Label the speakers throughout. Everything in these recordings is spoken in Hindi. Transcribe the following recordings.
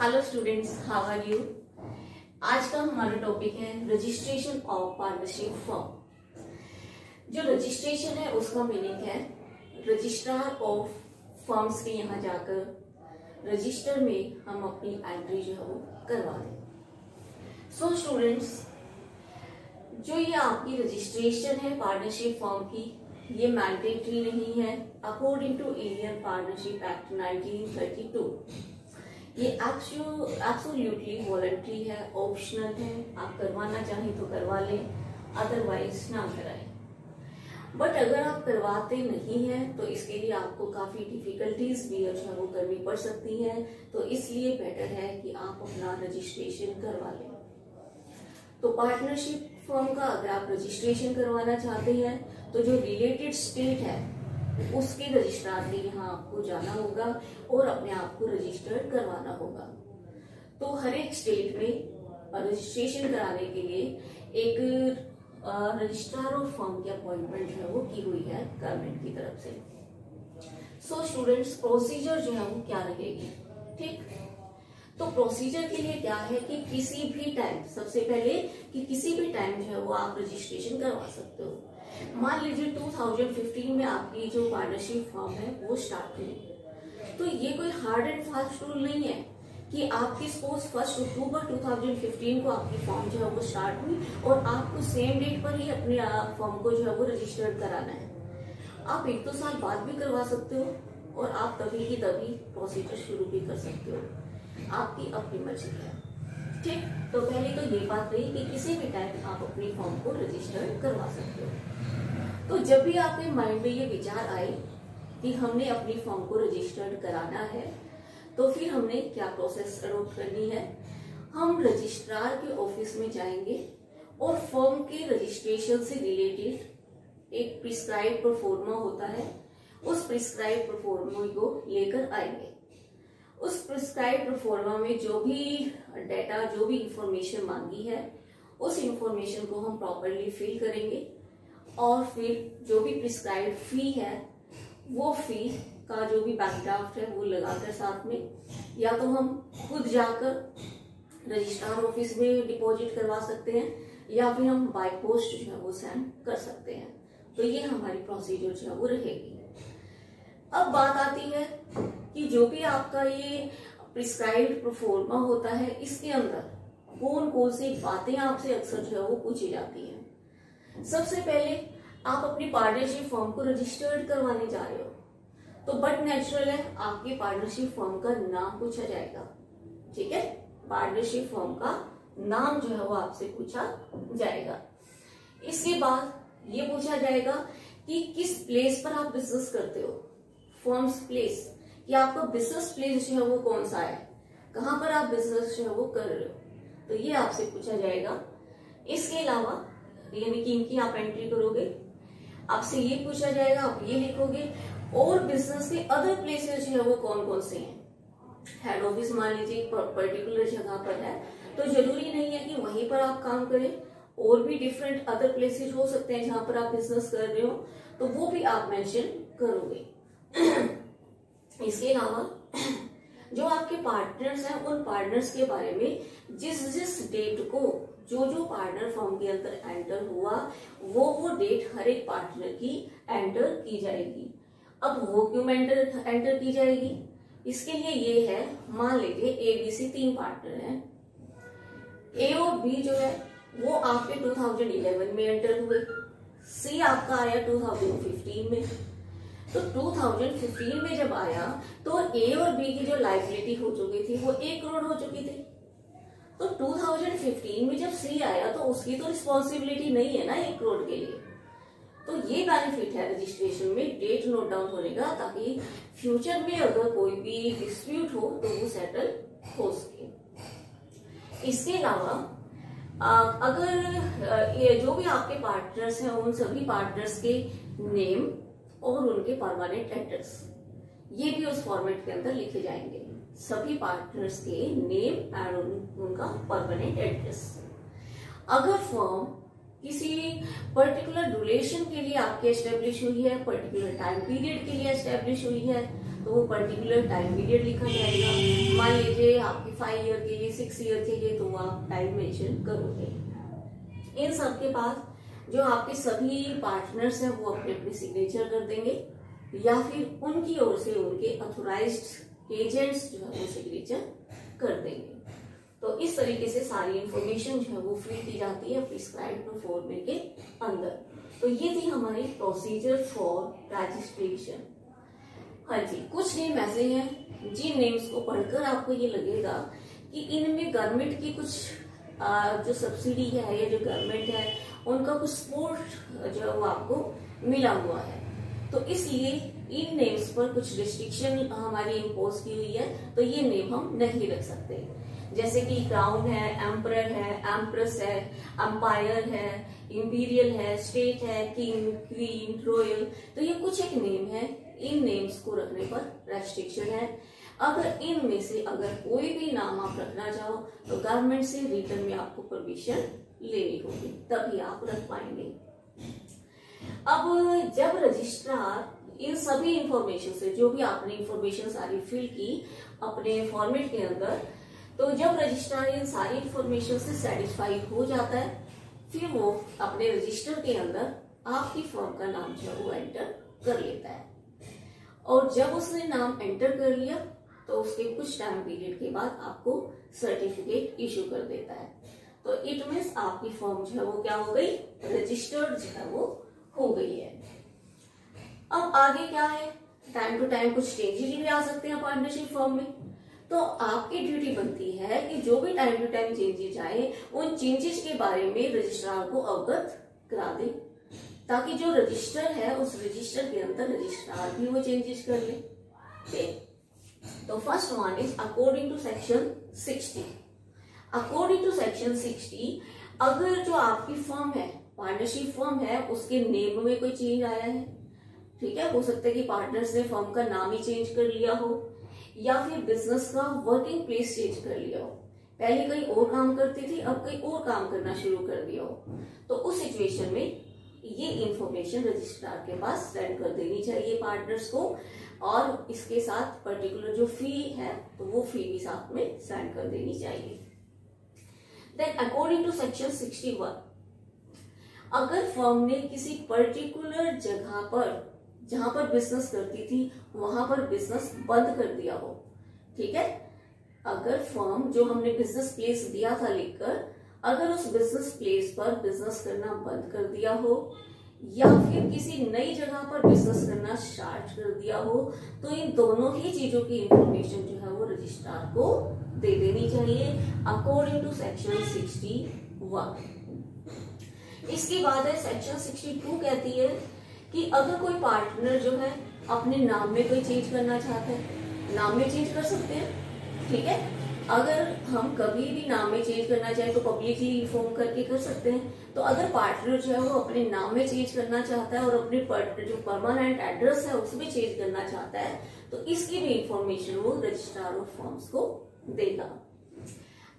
Speaker 1: Hello students, how are you. आज का हमारा टॉपिक है रजिस्ट्रेशन ऑफ पार्टनरशिप फर्म। जो रजिस्ट्रेशन है उसका मीनिंग है रजिस्ट्रार ऑफ फर्म्स के यहाँ जाकर रजिस्टर में हम अपनी एंट्री जो है वो करवा दें। सो स्टूडेंट्स, जो ये आपकी रजिस्ट्रेशन है पार्टनरशिप फर्म की, ये मैंडेटरी नहीं है according to Indian Partnership Act 1932। ये एब्सोल्युटली वॉलंटरी है, ऑप्शनल है। आप करवाना चाहें तो करवा लें, अदरवाइज ना कराएं। बट अगर आप करवाते नहीं हैं तो इसके लिए आपको काफी डिफिकल्टीज भी जो है वो करनी पड़ सकती है। तो इसलिए बेटर है कि आप अपना रजिस्ट्रेशन करवा लें। तो पार्टनरशिप फर्म का अगर आप रजिस्ट्रेशन करवाना चाहते हैं तो जो रिलेटेड स्टेट है उसके रजिस्ट्रार के यहाँ आपको जाना होगा और अपने आप को रजिस्टर्ड करवाना होगा। तो हर एक स्टेट में रजिस्ट्रेशन कराने के लिए एक रजिस्ट्रार और फर्म की अपॉइंटमेंट जो है वो की हुई है गवर्नमेंट की तरफ से। सो स्टूडेंट्स, प्रोसीजर जो है वो क्या रहेगी, ठीक। तो प्रोसीजर के लिए क्या है कि किसी भी टाइम, सबसे पहले कि किसी भी टाइम जो है वो आप रजिस्ट्रेशन करवा सकते हो। मान लीजिए 2015 में आपकी जो पार्टनरशिप फर्म है वो स्टार्ट हुई, तो ये कोई हार्ड एंड फास्ट रूल नहीं है कि आपकी सपोज 1 अक्टूबर 2015 को आपकी फर्म जो है वो स्टार्ट हुई और आपको सेम डेट पर ही अपनी फर्म को जो है वो रजिस्टर्ड कराना है। आप 1-2 साल बाद भी करवा सकते हो और आप तभी की तभी प्रोसीजर शुरू भी कर सकते हो, आपकी अपनी मर्जी है, ठीक। तो पहले तो ये बात रही कि किसी भी टाइम आप अपनी फर्म को रजिस्टर करवा सकते हो। तो जब भी आपके माइंड में ये विचार आए कि हमने अपनी फर्म को रजिस्टर्ड कराना है, तो फिर हमने क्या प्रोसेस अडॉप्ट करनी है। हम रजिस्ट्रार के ऑफिस में जाएंगे और फर्म के रजिस्ट्रेशन से रिलेटेड एक प्रिस्क्राइब प्रोफोर्मा होता है, उस प्रिस्क्राइब प्रोफोर्मा को लेकर आएंगे। उस प्रिस्क्राइब प्रोफोर्मा में जो भी डेटा, जो भी इंफॉर्मेशन मांगी है, उस इंफॉर्मेशन को हम प्रॉपरली फिल करेंगे और फिर जो भी प्रिस्क्राइब फी है वो फी का जो भी बैकड्राफ्ट है वो लगाकर साथ में, या तो हम खुद जाकर रजिस्ट्रार ऑफिस में डिपॉजिट करवा सकते हैं या फिर हम बाय पोस्ट जो है वो सेंड कर सकते हैं। तो ये हमारी प्रोसीजर जो है वो रहेगी। अब बात आती है कि जो भी आपका ये प्रिस्क्राइब्ड प्रोफोर्मा होता है, इसके अंदर कौन कौन सी बातें आपसे अक्सर जो है वो पूछी जाती है। सबसे पहले आप अपनी पार्टनरशिप फर्म को रजिस्टर्ड करवाने जा रहे हो, तो बट नेचुरल है आपकी पार्टनरशिप फर्म का नाम पूछा जाएगा, ठीक है। पार्टनरशिप फर्म का नाम जो है वो आपसे पूछा जाएगा। इसके बाद ये पूछा जाएगा कि किस प्लेस पर आप बिजनेस करते हो, फर्म्स प्लेस, कि आपका बिजनेस प्लेस जो है वो कौन सा है, कहां पर आप बिजनेस जो है वो कर रहे हो, तो ये आपसे पूछा जाएगा। इसके अलावा यानी कि इनकी आप एंट्री करोगे, आपसे ये पूछा जाएगा, आप ये लिखोगे। और बिजनेस के अदर प्लेसेस जो है वो कौन कौन से हैं। हेड ऑफिस मान लीजिए पर्टिकुलर जगह पर है, तो जरूरी नहीं है कि वहीं पर आप काम करें, और भी डिफरेंट अदर प्लेसेस हो सकते हैं जहां पर आप बिजनेस कर रहे हो, तो वो भी आप मेंशन करोगे। इसके अलावा जो आपके पार्टनर्स हैं, उन पार्टनर्स के बारे में जिस डेट को जो पार्टनर फर्म के अंदर एंटर हुआ वो डेट हर एक पार्टनर की एंटर की जाएगी। अब वो क्यों एंटर की जाएगी, इसके लिए ये है, मान लीजिए ABC 3 पार्टनर हैं, A और B जो है वो आपके 2011 में एंटर हुए, C आपका आया 2015 में। तो 2015 में जब आया तो A और B की जो लायबिलिटी हो चुकी थी वो 1 करोड़ हो चुकी थी। तो 2015 में जब C आया तो उसकी तो रिस्पॉन्सिबिलिटी नहीं है ना 1 करोड़ के लिए। तो ये बेनिफिट है रजिस्ट्रेशन में डेट नोट डाउन होने का, ताकि फ्यूचर में अगर कोई भी डिस्प्यूट हो तो वो सेटल हो सके। इसके अलावा अगर ये जो भी आपके पार्टनर्स हैं उन सभी पार्टनर्स के नेम और उनके परमानेंट एड्रेस, ये भी उस फॉर्मेट के अंदर लिखे जाएंगे। सभी पार्टनर्स के नेम एंड उनका परमानेंट एड्रेस। अगर फर्म किसी पर्टिकुलर ड्यूरेशन के लिए आपकी एस्टेब्लिश हुई है, पर्टिकुलर टाइम पीरियड के लिए एस्टेब्लिश हुई है, तो वो पर्टिकुलर टाइम पीरियड लिखा जाएगा। मान लीजिए आपकी 5 ईयर के लिए, 6 ईयर के लिए, तो आप टाइम मेंशन करोगे। इन सब के बाद जो आपके सभी पार्टनर्स हैं वो अपने अपने सिग्नेचर कर देंगे, या फिर उनकी ओर से उनके ऑथोराइज्ड एजेंट्स जो है वो सिग्नेचर कर देंगे। तो इस तरीके से सारी इंफॉर्मेशन जो है वो फिल की जाती है प्रिस्क्राइब्ड फॉर्मेट के अंदर। तो ये थी हमारी प्रोसीजर फॉर रजिस्ट्रेशन। हाँ जी, कुछ नेम ऐसे हैं जिन नेम्स को पढ़कर आपको ये लगेगा कि इनमें गवर्नमेंट की कुछ जो सब्सिडी है या जो गवर्नमेंट है उनका कुछ सपोर्ट जो है वो आपको मिला हुआ है। तो इसलिए इन नेम्स पर कुछ रिस्ट्रिक्शन हमारी इम्पोज की हुई है, तो ये नेम हम नहीं रख सकते। जैसे कि क्राउन है, एम्परर है, एम्प्रेस है, एम्पायर है, इंपीरियल है, स्टेट है, किंग, क्वीन, रॉयल, तो ये कुछ एक नेम है। इन नेम्स को रखने पर रेस्ट्रिक्शन है। अगर इनमें से अगर कोई भी नाम आप रखना चाहो तो गवर्नमेंट से रिटर्न में आपको परमिशन लेनी होगी, तभी आप रख पाएंगे। अब जब रजिस्ट्रार इन सभी इंफॉर्मेशन से, जो भी आपने इंफॉर्मेशन सारी फिल की अपने फॉर्मेट के अंदर, तो जब रजिस्ट्रार इन सारी इंफॉर्मेशन से सेटिस्फाइड हो जाता है, फिर वो अपने रजिस्टर के अंदर आपकी फर्म का नाम जो है वो एंटर कर लेता है। और जब उसने नाम एंटर कर लिया तो उसके कुछ टाइम पीरियड के बाद आपको सर्टिफिकेट इशू कर देता है। तो इट मीन्स आपकी फर्म जो है वो क्या हो गई, रजिस्टर्ड जो है वो हो गई है। अब आगे क्या है, टाइम टू टाइम कुछ चेंजेस भी आ सकते हैं पार्टनरशिप फर्म में। तो आपकी ड्यूटी बनती है कि जो भी टाइम टू टाइम चेंजेस आए उन चेंजेस के बारे में रजिस्ट्रार को अवगत करा दे, ताकि जो रजिस्टर है उस रजिस्टर के अंदर रजिस्ट्रार भी वो चेंजेस कर ले। तो first one is according to section 60। According to section 60, अगर जो आपकी फर्म है, पार्टनरशिप फर्म है, उसके नेम में कोई चेंज आया है, ठीक है, हो सकता है कि पार्टनर्स ने फर्म का नाम ही चेंज कर लिया हो, या फिर बिजनेस का वर्किंग प्लेस चेंज कर लिया हो, पहले कहीं और काम करती थी अब कहीं और काम करना शुरू कर दिया हो, तो उस सिचुएशन में ये इंफॉर्मेशन रजिस्ट्रार के पास सेंड कर देनी चाहिए पार्टनर्स को, और इसके साथ पर्टिकुलर जो फी है तो वो फी भी साथ में सेंड कर देनी चाहिए। देन अकॉर्डिंग टू सेक्शन 61, अगर फर्म ने किसी पर्टिकुलर जगह पर, जहां पर बिजनेस करती थी वहां पर बिजनेस बंद कर दिया हो, ठीक है, अगर फर्म जो हमने बिजनेस प्लेस दिया था लिखकर, अगर उस बिजनेस प्लेस पर बिजनेस करना बंद कर दिया हो, या फिर किसी नई जगह पर बिजनेस करना स्टार्ट कर दिया हो, तो इन दोनों ही चीजों की इंफॉर्मेशन जो है वो रजिस्ट्रार को दे देनी चाहिए अकॉर्डिंग टू सेक्शन 61। इसके बाद है सेक्शन 62 कहती है कि अगर कोई पार्टनर जो है अपने नाम में कोई चेंज करना चाहता है, नाम में चेंज कर सकते हैं, ठीक है। अगर हम कभी भी नाम में चेंज करना चाहें तो पब्लिकली इन्फॉर्म करके कर सकते हैं। तो अगर पार्टनर जो है वो अपने नाम में चेंज करना चाहता है और अपने जो परमानेंट एड्रेस है उसमें चेंज करना चाहता है, तो इसकी भी इंफॉर्मेशन वो रजिस्ट्रार ऑफ फर्म्स को देगा।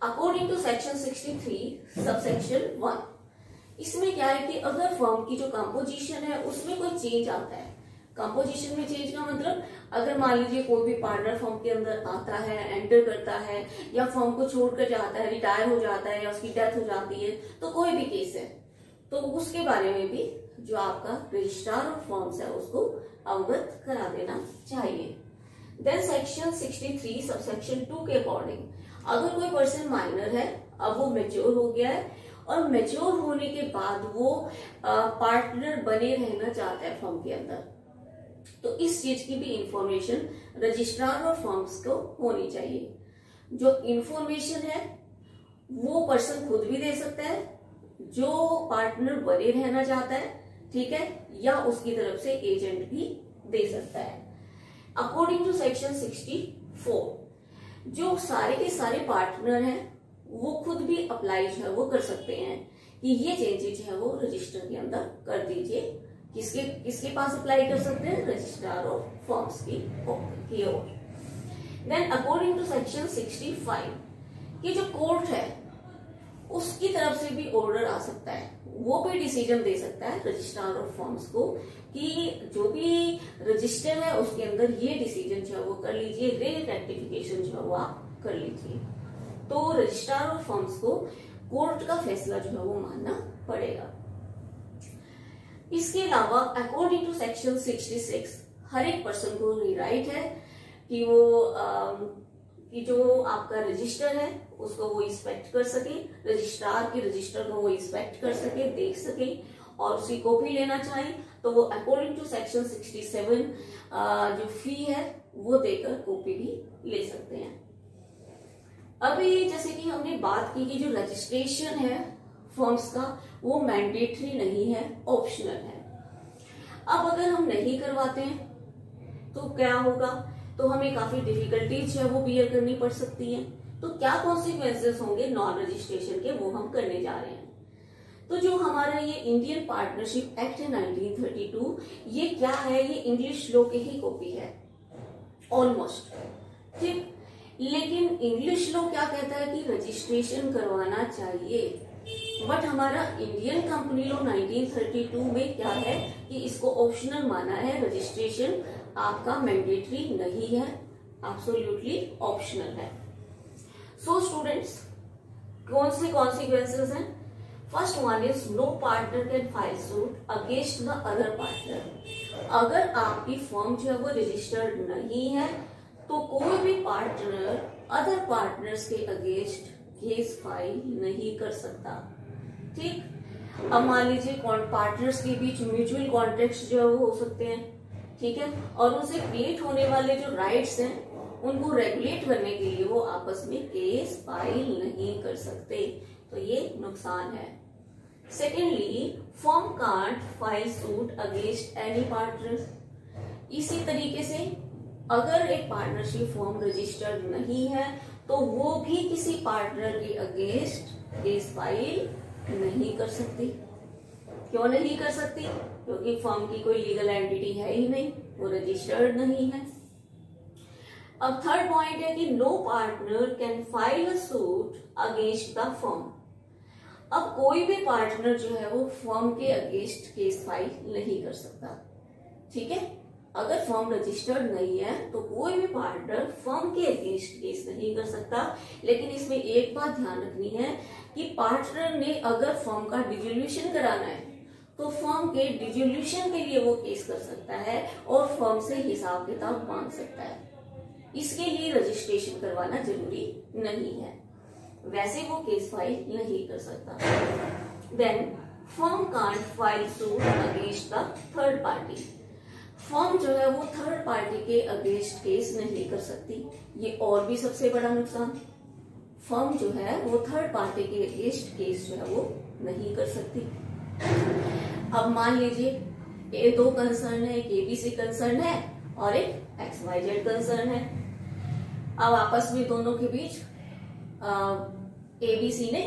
Speaker 1: अकॉर्डिंग टू सेक्शन 63 सबसेक्शन 1, इसमें क्या है कि अगर फर्म की जो कंपोजिशन है उसमें कोई चेंज आता है, कंपोजिशन में चेंज का मतलब अगर मान लीजिए कोई भी पार्टनर फर्म के अंदर आता है, एंटर करता है, या फर्म को छोड़कर जाता है, रिटायर हो जाता है, या उसकी डेथ हो जाती है, तो कोई भी केस है तो उसके बारे में भी जो आपका रजिस्ट्रार ऑफ फर्म्स है उसको अवगत करा देना चाहिए। देन सेक्शन 63 सबसेक्शन 2 के अकॉर्डिंग, अगर कोई पर्सन माइनर है, अब वो मैच्योर हो गया है और मैच्योर होने के बाद वो पार्टनर बने रहना चाहता है फर्म के अंदर, तो इस चीज की भी इंफॉर्मेशन रजिस्ट्रार और फर्म्स को होनी चाहिए। जो इंफॉर्मेशन है वो पर्सन खुद भी दे सकता है जो पार्टनर बने रहना चाहता है, ठीक है, या उसकी तरफ से एजेंट भी दे सकता है। अकॉर्डिंग टू सेक्शन 64, जो सारे के सारे पार्टनर हैं वो खुद भी अप्लाई जो है वो कर सकते हैं कि ये चेंजेस जो है वो रजिस्टर के अंदर कर दीजिए। किसके पास अप्लाई कर सकते हैं? रजिस्ट्रार ऑफ फर्म्स की ओर। देन अकॉर्डिंग टू सेक्शन 65, कि जो कोर्ट है उसकी तरफ से भी ऑर्डर आ सकता है, वो भी डिसीजन दे सकता है रजिस्ट्रार ऑफ फर्म्स को कि जो भी रजिस्टर है उसके अंदर ये डिसीजन जो है वो कर लीजिए, रेट रेक्टिफिकेशन जो है वो आप कर लीजिए। तो रजिस्ट्रार और फर्म्स को कोर्ट का फैसला जो है वो मानना पड़ेगा। इसके अलावा अकॉर्डिंग टू सेक्शन 66 हर एक पर्सन को राइट है कि वो कि जो आपका रजिस्टर है उसको वो इंस्पेक्ट कर सके, रजिस्ट्रार के रजिस्टर को वो इंस्पेक्ट कर सके, देख सके और उसकी कॉपी लेना चाहे तो वो अकॉर्डिंग टू सेक्शन 67 जो फी है वो देकर कॉपी भी ले सकते हैं। अभी जैसे कि हमने बात की कि जो रजिस्ट्रेशन है फर्म्स का वो मैंडेटरी नहीं है, ऑप्शनल है। अब अगर हम नहीं करवाते हैं तो क्या होगा, तो हमें काफी डिफिकल्टीज है वो बियर करनी पड़ सकती हैं। तो क्या कॉन्सिक्वेंसेस होंगे नॉन रजिस्ट्रेशन के, वो हम करने जा रहे हैं। तो जो हमारा ये इंडियन पार्टनरशिप एक्ट है 1932, ये क्या है, ये इंग्लिश लॉ के ही कॉपी है ऑलमोस्ट, ठीक। लेकिन इंग्लिश लॉ क्या कहता है कि रजिस्ट्रेशन करवाना चाहिए, बट हमारा इंडियन कंपनी लॉ 1932 में क्या है कि इसको ऑप्शनल माना है, रजिस्ट्रेशन आपका मैंडेटरी नहीं है, एब्सोल्युटली ऑप्शनल है। सो स्टूडेंट्स, कौन से कॉन्सिक्वेंसेस हैं? First one is no partner can file suit against the other partner. अगर आपकी फर्म जो है वो रजिस्टर्ड नहीं है तो कोई भी पार्टनर अदर पार्टनर्स के अगेंस्ट केस फाइल नहीं कर सकता, ठीक। अब मान लीजिए पार्टनर्स के बीच म्यूचुअल कॉन्ट्रैक्ट्स जो है वो हो सकते हैं, ठीक है, और उनसे क्रिएट होने वाले जो राइट्स हैं उनको रेगुलेट करने के लिए वो आपस में केस फाइल नहीं कर सकते, तो ये नुकसान है। Secondly, firm can't file suit against any partner. इसी तरीके से अगर एक पार्टनरशिप फर्म रजिस्टर्ड नहीं है तो वो भी किसी पार्टनर के अगेंस्ट केस फाइल नहीं कर सकती। क्यों नहीं कर सकती? क्योंकि फर्म की कोई लीगल एंटिटी है ही नहीं, वो रजिस्टर्ड नहीं है। अब थर्ड पॉइंट है कि no partner can file a suit against the firm. अब कोई भी पार्टनर जो है वो फर्म के अगेंस्ट केस फाइल नहीं कर सकता, ठीक है। अगर फर्म रजिस्टर्ड नहीं है तो कोई भी पार्टनर फर्म के अगेंस्ट केस नहीं कर सकता। लेकिन इसमें एक बात ध्यान रखनी है कि पार्टनर ने अगर फर्म का डिसोल्यूशन कराना है तो फर्म के डिसोल्यूशन के लिए वो केस कर सकता है और फर्म से हिसाब किताब मांग सकता है। इसके लिए रजिस्ट्रेशन करवाना जरूरी नहीं है, वैसे वो केस फाइल नहीं कर सकता। Then firm can't file suit against the third party. Firm जो है वो थर्ड पार्टी के अगेंस्ट केस नहीं कर सकती, ये और भी सबसे बड़ा नुकसान। फर्म जो है वो थर्ड पार्टी के अगेंस्ट केस जो है वो नहीं कर सकती। अब मान लीजिए ये दो कंसर्न है, एक एबीसी कंसर्न है और एक एक्सवाईजेड कंसर्न है। अब आपस में दोनों के बीच एबीसी ने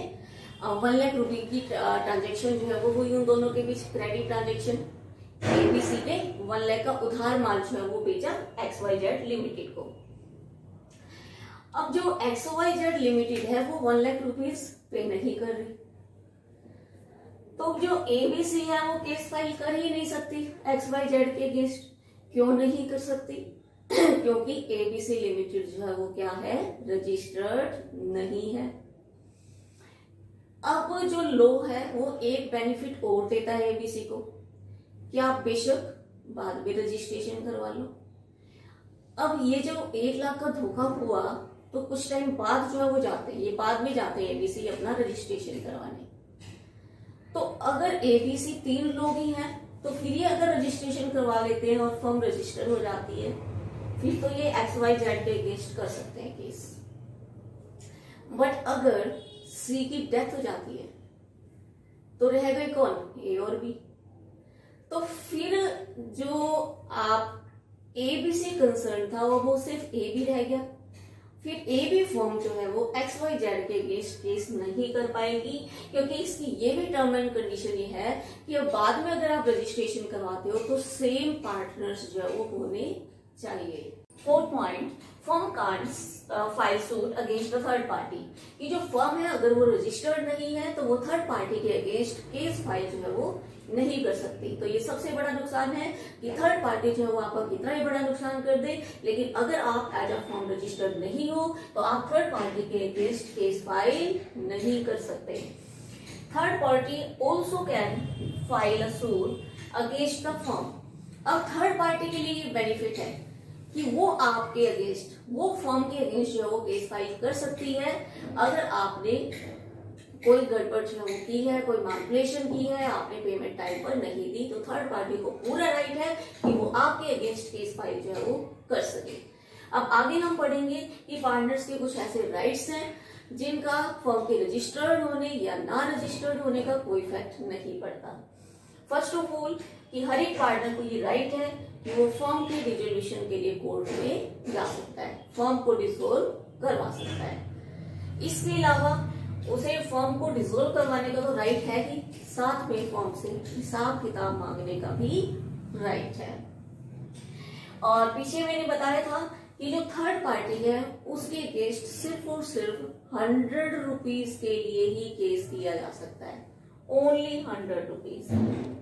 Speaker 1: 1 लाख रुपए की ट्रांजेक्शन जो है वो हुई उन दोनों के बीच, क्रेडिट ट्रांजेक्शन। एबीसी ने 1 लाख का उधार माल जो है वो बेचा एक्सवाईजेड लिमिटेड को। अब जो एक्सवाईजेड लिमिटेड है वो 1 लाख रुपीस पे नहीं कर रही, तो जो एबीसी है वो केस फाइल कर ही नहीं सकती एक्सवाईजेड के अगेंस्ट। क्यों नहीं कर सकती? क्योंकि एबीसी लिमिटेड जो है वो क्या है, रजिस्टर्ड नहीं है। अब जो लॉ है वो एक बेनिफिट और देता है एबीसी को कि आप बेशक बाद में रजिस्ट्रेशन करवा लो। अब ये जो 1 लाख का धोखा हुआ तो कुछ टाइम बाद जो है वो जाते हैं, ये बाद में जाते हैं एबीसी अपना रजिस्ट्रेशन करवाने। तो अगर एबीसी 3 लोग ही हैं तो फिर ये अगर रजिस्ट्रेशन करवा लेते हैं और फर्म रजिस्टर हो जाती है, फिर तो ये एक्सवाईजेड के अगेंस्ट कर सकते हैं केस। बट अगर सी की डेथ हो जाती है तो रह गए कौन, ए और बी। तो फिर जो आप ए बी से कंसर्न था वो सिर्फ ए बी रह गया। फिर ए बी फर्म जो है वो एक्सवाईजेड के अगेंस्ट केस नहीं कर पाएगी, क्योंकि इसकी ये भी टर्म एंड कंडीशन ये है कि अब बाद में अगर आप रजिस्ट्रेशन करवाते हो तो सेम पार्टनर्स जो है वो होने चाहिए। Fourth point, firm can't file suit against the third party, कि जो फर्म है अगर वो रजिस्टर्ड नहीं है तो वो थर्ड पार्टी के अगेंस्ट केस फाइल जो है वो नहीं कर सकती। तो ये सबसे बड़ा नुकसान है कि थर्ड पार्टी जो है वो आपका कितना ही बड़ा नुकसान कर दे, लेकिन अगर आप एज अ फर्म रजिस्टर्ड नहीं हो तो आप थर्ड पार्टी के अगेंस्ट केस फाइल नहीं कर सकते। Third party also can file a suit against the firm. अब थर्ड पार्टी के लिए ये बेनिफिट है कि वो आपके अगेंस्ट, वो फर्म के अगेंस्ट जो है वो केस फाइल कर सकती है अगर आपने कोई गड़बड़ जो है वो की है, कोई मैनिपुलेशन की है, आपने पेमेंट टाइम पर नहीं दी, तो थर्ड पार्टी को पूरा राइट है कि वो आपके अगेंस्ट केस फाइल जो है वो कर सके। अब आगे हम पढ़ेंगे कि पार्टनर्स के कुछ ऐसे राइट्स हैं जिनका फर्म के रजिस्टर्ड होने या ना रजिस्टर्ड होने का कोई इफेक्ट नहीं पड़ता। फर्स्ट ऑफ ऑल कि हर एक पार्टनर को ये राइट है कि वो फर्म के डिसोल्यूशन के लिए कोर्ट में जा सकता है, फर्म को डिसोल्व करवा सकता है। इसके अलावा उसे फर्म को डिसोल्व करवाने का तो राइट है ही, साथ में फर्म से हिसाब किताब मांगने का भी राइट है। और पीछे मैंने बताया था कि जो थर्ड पार्टी है उसके अगेंस्ट सिर्फ और सिर्फ 100 रुपीज के लिए ही केस किया जा सकता है, ओनली 100 रुपीज।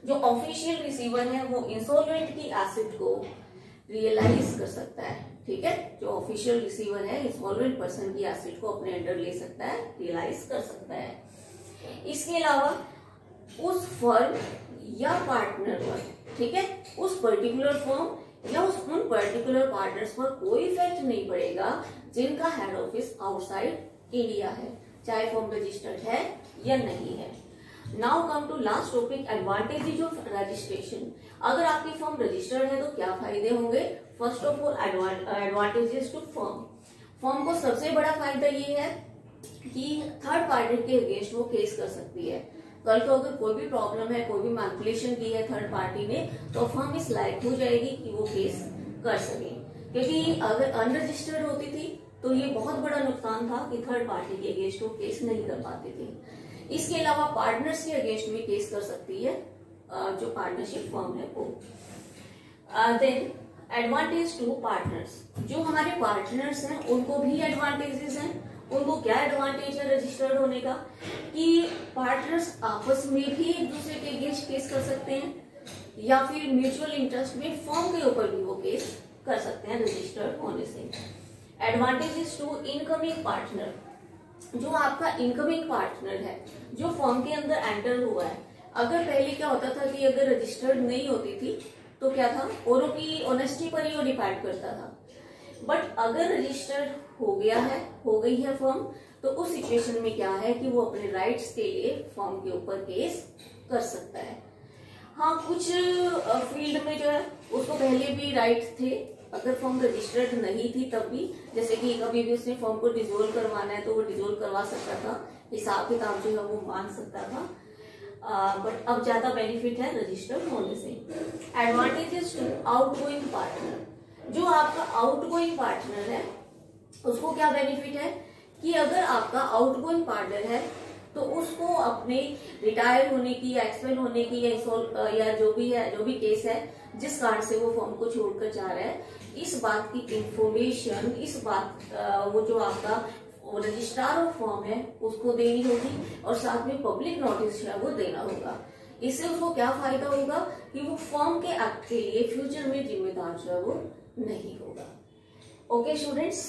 Speaker 1: जो ऑफिशियल रिसीवर है वो इंसॉल्वेंट की एसेट को रियलाइज कर सकता है, ठीक है। जो ऑफिशियल रिसीवर है इंसॉल्वेंट पर्सन की एसेट को अपने अंडर ले सकता है, रियलाइज कर सकता है। इसके अलावा उस फर्म या पार्टनर पर, ठीक है, उस पर्टिकुलर फर्म या उन पर्टिकुलर पार्टनर्स पर कोई इफेक्ट नहीं पड़ेगा जिनका हेड ऑफिस आउटसाइड इंडिया है, चाहे फर्म रजिस्टर्ड है या नहीं है। Now come to last topic, advantages of registration. अगर आपकी फर्म रजिस्टर्ड है तो क्या फायदे होंगे? First of all advantages to firm. Firm को सबसे बड़ा फायदा ये है कि थर्ड पार्टी के अगेंस्ट वो केस कर सकती है। कल को अगर कोई भी प्रॉब्लम है, कोई भी मैनिपुलेशन की है थर्ड पार्टी ने, तो फर्म इस लायक हो जाएगी कि वो केस कर सके। क्योंकि अगर अनरजिस्टर्ड होती थी तो ये बहुत बड़ा नुकसान था कि थर्ड पार्टी के अगेंस्ट वो केस नहीं कर पाती थी। इसके अलावा पार्टनर्स के अगेंस्ट भी केस कर सकती है जो पार्टनरशिप फर्म है वो। देन एडवांटेज टू पार्टनर्स, जो हमारे पार्टनर्स हैं उनको भी एडवांटेजेस हैं। उनको क्या एडवांटेज है रजिस्टर्ड होने का कि पार्टनर्स आपस में भी एक दूसरे के अगेंस्ट केस कर सकते हैं या फिर म्यूचुअल इंटरेस्ट में फर्म के ऊपर भी वो केस कर सकते हैं रजिस्टर्ड होने से। एडवांटेजेस टू इनकमिंग पार्टनर, जो आपका इनकमिंग पार्टनर है जो फर्म के अंदर एंटर हुआ है, अगर पहले क्या होता था कि अगर रजिस्टर्ड नहीं होती थी तो क्या था, औरों की ऑनेस्टी पर ही वो डिपेंड करता था। बट अगर रजिस्टर्ड हो गया है, हो गई है फर्म, तो उस सिचुएशन में क्या है कि वो अपने राइट्स के लिए फर्म के ऊपर केस कर सकता है। हाँ, कुछ फील्ड में जो है उसको पहले भी राइट थे, अगर फर्म रजिस्टर्ड नहीं थी तब भी, जैसे कि कभी भी उसने फर्म को डिसोल्व करवाना है तो वो डिसोल्व करवा सकता था, हिसाब किताब जो है वो मान सकता था। बट अब ज्यादा बेनिफिट है रजिस्टर्ड होने से। एडवांटेजेस टू आउटगोइंग पार्टनर, जो आपका आउटगोइंग पार्टनर है उसको क्या बेनिफिट है कि अगर आपका आउटगोइंग पार्टनर है तो उसको अपने रिटायर होने की या एक्सपेल होने की या जो भी है, जो भी केस है जिस कारण से वो फर्म को छोड़कर जा रहा है, इस बात की इंफॉर्मेशन, इस बात वो जो आपका रजिस्ट्रार ऑफ फर्म है उसको देनी होगी और साथ में पब्लिक नोटिस है वो देना होगा। इससे उसको क्या फायदा होगा कि वो फर्म के एक्ट के लिए फ्यूचर में जिम्मेदार जो है वो नहीं होगा। Okay students.